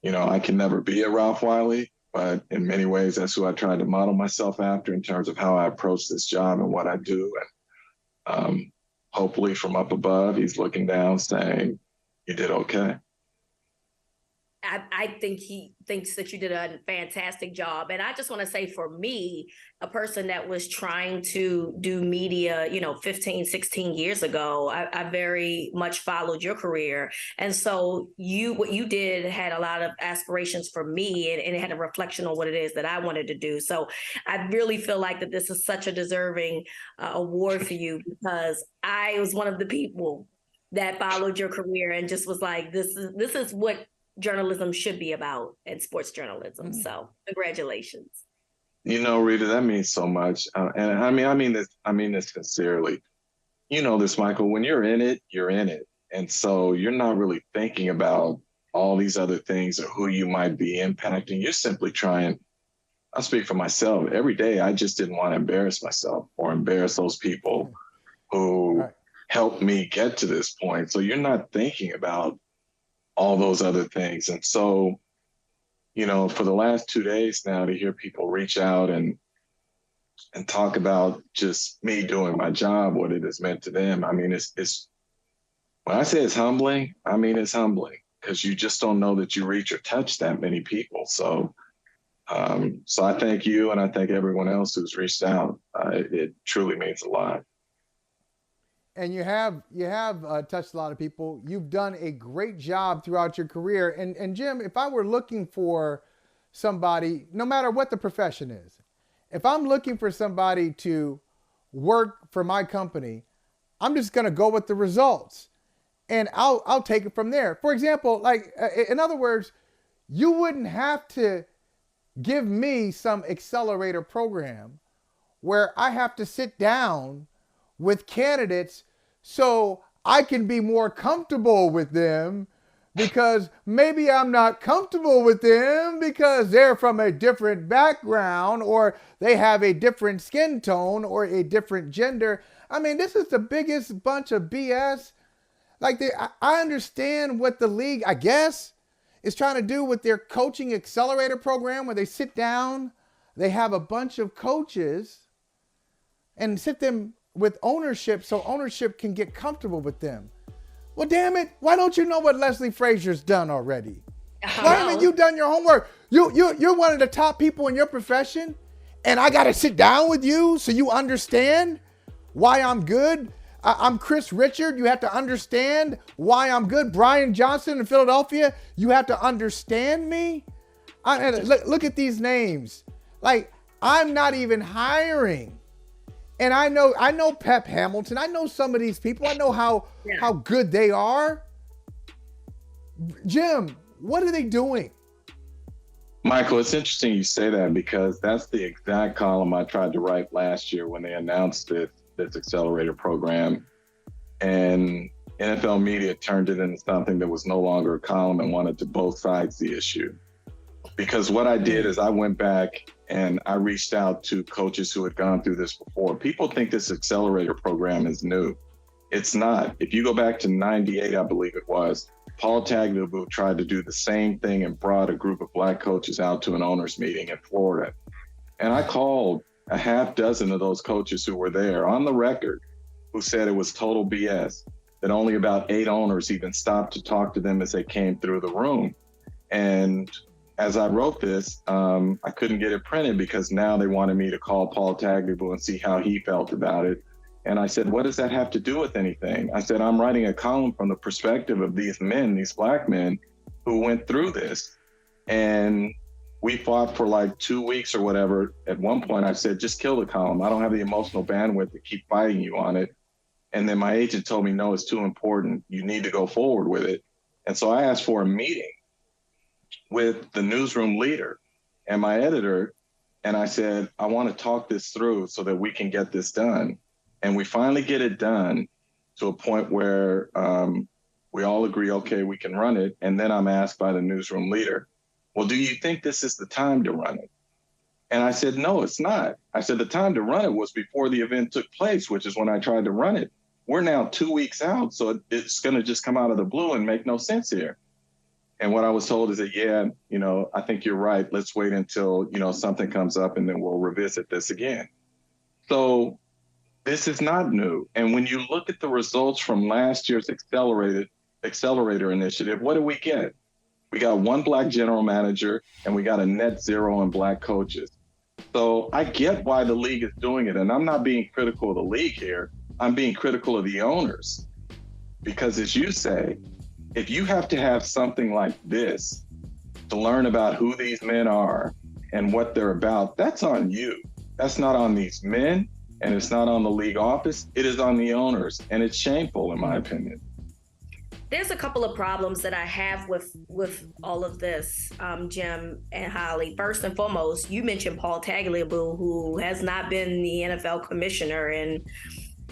I can never be a Ralph Wiley, but in many ways, that's who I tried to model myself after in terms of how I approach this job and what I do. And hopefully from up above, he's looking down saying, you did okay. I think he thinks that you did a fantastic job. And I just want to say, for me, a person that was trying to do media, 15, 16 years ago, I very much followed your career. And so what you did had a lot of aspirations for me, and it had a reflection on what it is that I wanted to do. So I really feel like that this is such a deserving award for you, because I was one of the people that followed your career and just was like, this is what journalism should be about, and sports journalism. So congratulations. Rita, that means so much. And I mean this sincerely. You know this, Michael, when you're in it, you're in it. And so you're not really thinking about all these other things or who you might be impacting. You're simply trying. I'll speak for myself. Every day, I just didn't want to embarrass myself or embarrass those people who helped me get to this point. So you're not thinking about all those other things. And so, for the last 2 days now, to hear people reach out and talk about just me doing my job, what it has meant to them. I mean, it's when I say it's humbling, I mean, it's humbling, because you just don't know that you reach or touch that many people. So, so I thank you, and I thank everyone else who's reached out. It truly means a lot. And you have touched a lot of people. You've done a great job throughout your career. And Jim, if I were looking for somebody, no matter what the profession is, if I'm looking for somebody to work for my company, I'm just going to go with the results, and I'll take it from there. For example, like in other words, you wouldn't have to give me some accelerator program where I have to sit down with candidates so I can be more comfortable with them, because maybe I'm not comfortable with them because they're from a different background, or they have a different skin tone, or a different gender. I mean, this is the biggest bunch of BS. Like, I understand what the league, I guess, is trying to do with their coaching accelerator program, where they sit down, they have a bunch of coaches and sit them with ownership, so ownership can get comfortable with them. Well, damn it, why don't you know what Leslie Frazier's done already? Why haven't you done your homework? You're one of the top people in your profession, and I got to sit down with you so you understand why I'm good. I'm Chris Richard. You have to understand why I'm good. Brian Johnson in Philadelphia. You have to understand me. Look at these names. Like, I'm not even hiring. And I know Pep Hamilton. I know some of these people. I know how good they are. Jim, what are they doing? Michael, it's interesting you say that, because that's the exact column I tried to write last year when they announced this accelerator program. And NFL media turned it into something that was no longer a column and wanted to both sides the issue. Because what I did is I went back and I reached out to coaches who had gone through this before. People think this accelerator program is new. It's not. If you go back to 98, I believe it was, Paul Tagliabue tried to do the same thing and brought a group of black coaches out to an owners meeting in Florida. And I called a half dozen of those coaches who were there on the record, who said it was total BS, that only about 8 owners even stopped to talk to them as they came through the room. And as I wrote this, I couldn't get it printed because now they wanted me to call Paul Tagliabue and see how he felt about it. And I said, what does that have to do with anything? I said, I'm writing a column from the perspective of these men, these black men who went through this. And we fought for like 2 weeks or whatever. At one point I said, just kill the column. I don't have the emotional bandwidth to keep fighting you on it. And then my agent told me, no, it's too important. You need to go forward with it. And so I asked for a meeting with the newsroom leader and my editor. And I said, I want to talk this through so that we can get this done. And we finally get it done to a point where we all agree, okay, we can run it. And then I'm asked by the newsroom leader, well, do you think this is the time to run it? And I said, no, it's not. I said, the time to run it was before the event took place, which is when I tried to run it. We're now 2 weeks out, so it's going to just come out of the blue and make no sense here. And what I was told is that, yeah, I think you're right. Let's wait until, something comes up and then we'll revisit this again. So this is not new. And when you look at the results from last year's accelerator initiative, what do we get? We got one black general manager, and we got a net zero in black coaches. So I get why the league is doing it. And I'm not being critical of the league here. I'm being critical of the owners. Because as you say, if you have to have something like this to learn about who these men are and what they're about, that's on you. That's not on these men, and it's not on the league office. It is on the owners, and it's shameful, in my opinion. There's a couple of problems that I have with all of this, Jim and Holley. First and foremost, you mentioned Paul Tagliabue, who has not been the NFL commissioner in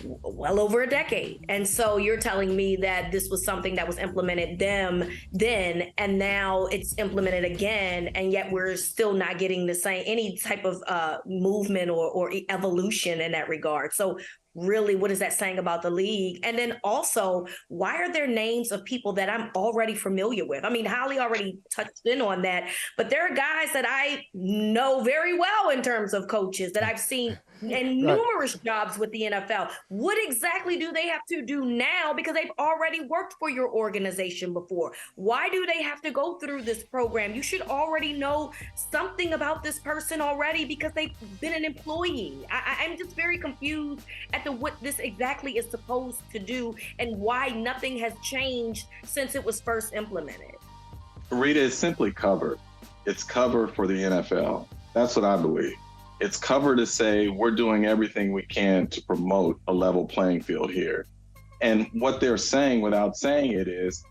well over a decade. And so you're telling me that this was something that was implemented then, and now it's implemented again, and yet we're still not getting the same, any type of movement or evolution in that regard. So really, what is that saying about the league? And then also, why are there names of people that I'm already familiar with? I mean, Holley already touched in on that, but there are guys that I know very well in terms of coaches that I've seen in numerous jobs with the NFL. What exactly do they have to do now? Because they've already worked for your organization before. Why do they have to go through this program? You should already know something about this person already because they've been an employee. I'm just very confused at what this exactly is supposed to do and why nothing has changed since it was first implemented. Rita, is simply cover. It's cover for the NFL. That's what I believe. It's cover to say we're doing everything we can to promote a level playing field here. And what they're saying without saying it is,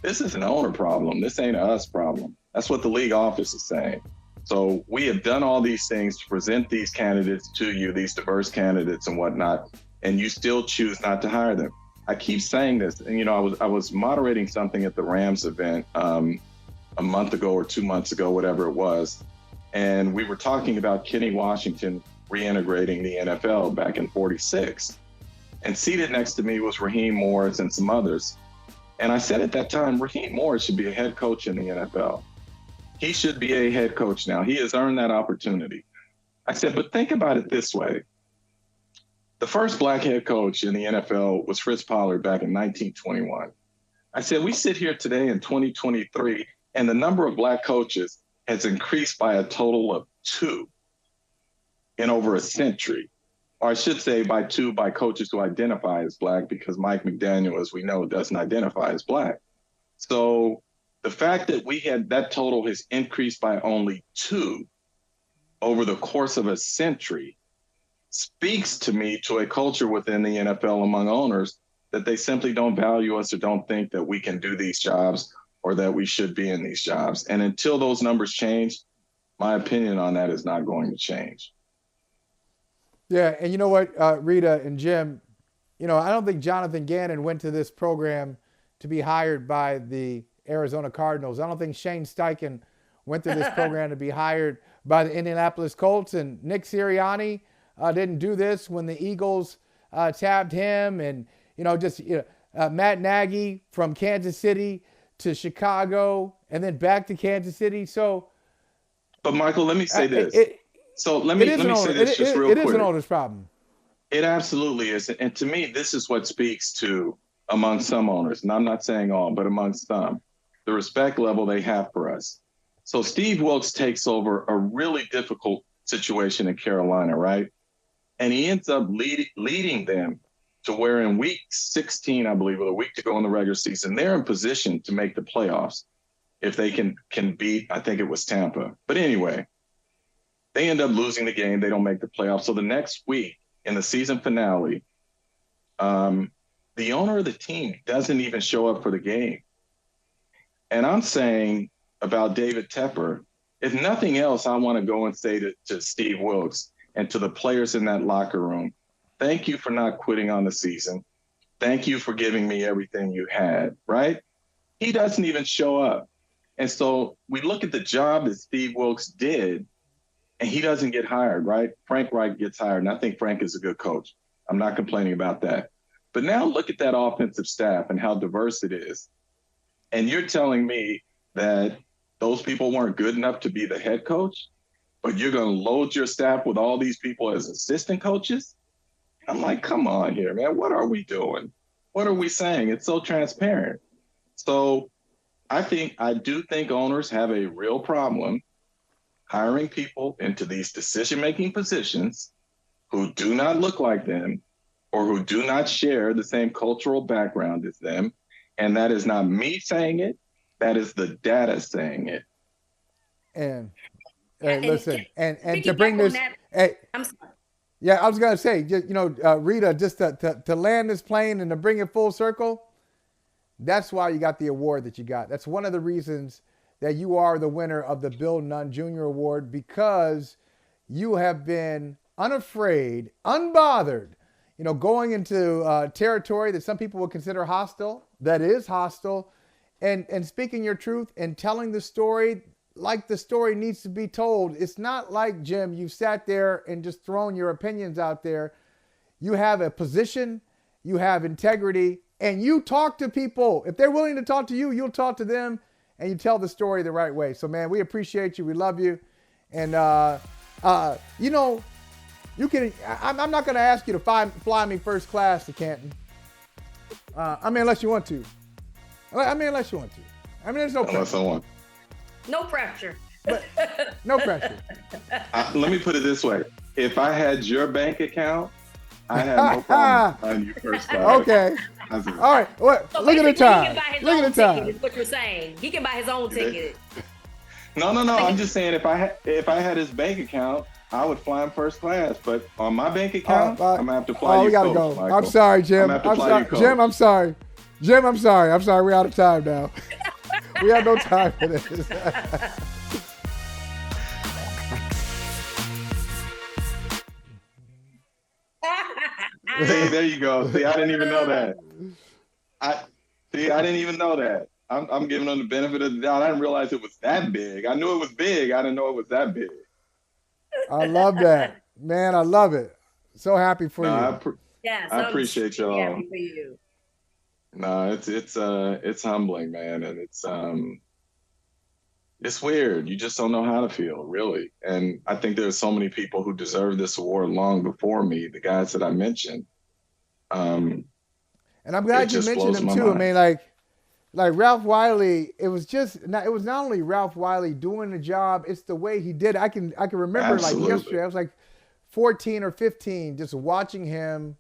this is an owner problem. This ain't a us problem. That's what the league office is saying. So we have done all these things to present these candidates to you, these diverse candidates and whatnot, and you still choose not to hire them. I keep saying this, and I was moderating something at the Rams event a month ago or 2 months ago, whatever it was, and we were talking about Kenny Washington reintegrating the NFL back in '46. And seated next to me was Raheem Morris and some others. And I said at that time, Raheem Morris should be a head coach in the NFL. He should be a head coach now. He has earned that opportunity. I said, but think about it this way. The first black head coach in the NFL was Fritz Pollard back in 1921. I said, we sit here today in 2023, and the number of black coaches has increased by a total of 2 in over a century. Or I should say by 2 by coaches who identify as black, because Mike McDaniel, as we know, doesn't identify as black. So the fact that we had that total has increased by only 2 over the course of a century speaks to me to a culture within the NFL among owners that they simply don't value us or don't think that we can do these jobs or that we should be in these jobs. And until those numbers change, my opinion on that is not going to change. Yeah, and you know what, Rita and Jim, I don't think Jonathan Gannon went to this program to be hired by the Arizona Cardinals. I don't think Shane Steichen went to this program to be hired by the Indianapolis Colts. And Nick Sirianni didn't do this when the Eagles tabbed him. And, Matt Nagy from Kansas City to Chicago and then back to Kansas City. So, but Michael, let me say this. Let me say this just real quick. It is an owner's problem. It absolutely is. And to me, this is what speaks to, among some owners, and I'm not saying all, but among some, the respect level they have for us. So Steve Wilkes takes over a really difficult situation in Carolina, right? And he ends up leading them to where in week 16, I believe, with a week to go in the regular season, they're in position to make the playoffs if they can beat, I think it was Tampa. But anyway, they end up losing the game. They don't make the playoffs. So the next week in the season finale, the owner of the team doesn't even show up for the game. And I'm saying about David Tepper, if nothing else, I want to go and say to Steve Wilkes and to the players in that locker room, thank you for not quitting on the season. Thank you for giving me everything you had, right? He doesn't even show up. And so we look at the job that Steve Wilkes did, and he doesn't get hired, right? Frank Reich gets hired, and I think Frank is a good coach. I'm not complaining about that. But now look at that offensive staff and how diverse it is. And you're telling me that those people weren't good enough to be the head coach, but you're going to load your staff with all these people as assistant coaches? I'm like, come on here, man. What are we doing? What are we saying? It's so transparent. So I do think owners have a real problem hiring people into these decision-making positions who do not look like them or who do not share the same cultural background as them. And that is not me saying it. That is the data saying it. And listen, and to piggyback bring on this, that, hey, I'm sorry. yeah, I was gonna say, just, Rita, just to land this plane and to bring it full circle. That's why you got the award that you got. That's one of the reasons that you are the winner of the Bill Nunn Jr. Award, because you have been unafraid, unbothered, going into territory that some people would consider hostile, that is hostile, and speaking your truth and telling the story like the story needs to be told. It's not like, Jim, you sat there and just thrown your opinions out there. You have a position, you have integrity, and you talk to people. If they're willing to talk to you, you'll talk to them, and you tell the story the right way. So, man, we appreciate you. We love you. And, you can, I'm not going to ask you to fly me first class to Canton. Unless you want to. Unless you want to. There's no pressure. Unless I want. No pressure. No pressure. Let me put it this way. If I had your bank account, I have no problem flying you first class. Okay. All right. What? So Look at the time. Look at the time. Is what you're saying. He can buy his own ticket. No. I'm just saying if I had his bank account, I would fly him first class. But on my bank account, I'm gonna have to fly you. We gotta go. Michael. I'm sorry, Jim. I'm sorry, Jim. I'm sorry. Jim, I'm sorry. We're out of time now. We have no time for this. See, there you go. See, I didn't even know that. I didn't even know that. I'm giving them the benefit of the doubt. I didn't realize it was that big. I knew it was big. I didn't know it was that big. I love that, man. I love it. So happy for you. I appreciate y'all. Happy for you. No, it's humbling, man, and it's weird. You just don't know how to feel, really. And I think there's so many people who deserve this award long before me, the guys that I mentioned. And I'm glad you mentioned them too. Mind. Like Ralph Wiley, it was not only Ralph Wiley doing the job, it's the way he did it. I can remember Absolutely. Like yesterday, I was like 14 or 15, just watching him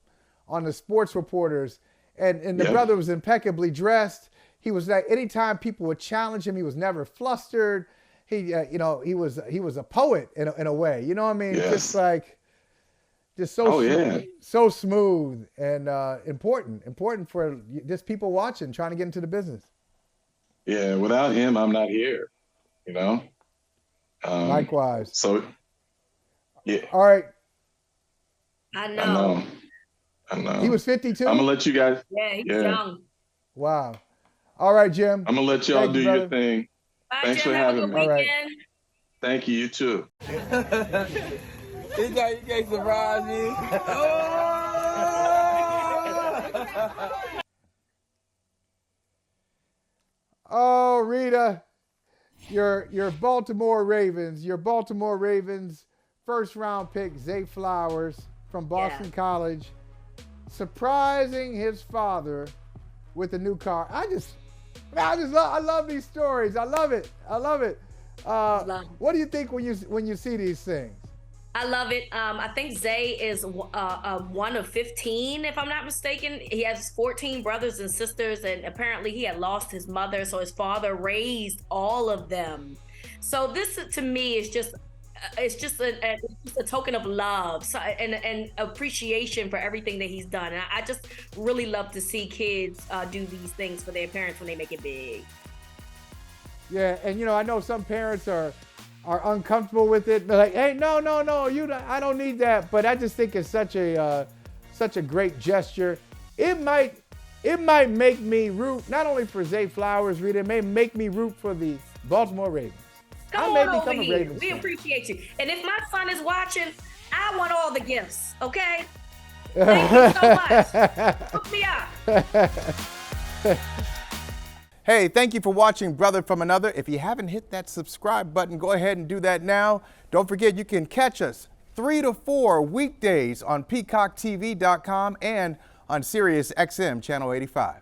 on the sports reporters, and the brother was impeccably dressed. He was like, anytime people would challenge him, he was never flustered. He was a poet in a way. You know what I mean? Yes. So smooth and important for just people watching, trying to get into the business. Yeah, without him, I'm not here. Likewise. So, yeah. All right. I know. He was 52. I'm gonna let you guys. Yeah, he's young. Wow. All right, Jim. I'm gonna let y'all do your thing. Bye, Thanks Jim. for Have having a me. good weekend. Right. Thank you. You too. He thought you can't surprise me. Oh, Rita, your Baltimore Ravens first round pick, Zay Flowers from Boston College, surprising his father with a new car. I love these stories. I love it. What do you think when you see these things? I love it. I think Zay is one of 15, if I'm not mistaken. He has 14 brothers and sisters, and apparently he had lost his mother, so his father raised all of them. So this, to me, is just a token of love and appreciation for everything that he's done. And I just really love to see kids do these things for their parents when they make it big. Yeah, and I know some parents are uncomfortable with it. They're like, hey, no, I don't need that. But I just think it's such a great gesture. It might make me root not only for Zay Flowers, Rita, it may make me root for the Baltimore Ravens. Come on over here. We appreciate you. And if my son is watching, I want all the gifts, okay? Thank you so much. Hook me up. Hey, thank you for watching Brother from Another. If you haven't hit that subscribe button, go ahead and do that now. Don't forget, you can catch us 3 to 4 weekdays on PeacockTV.com and on Sirius XM Channel 85.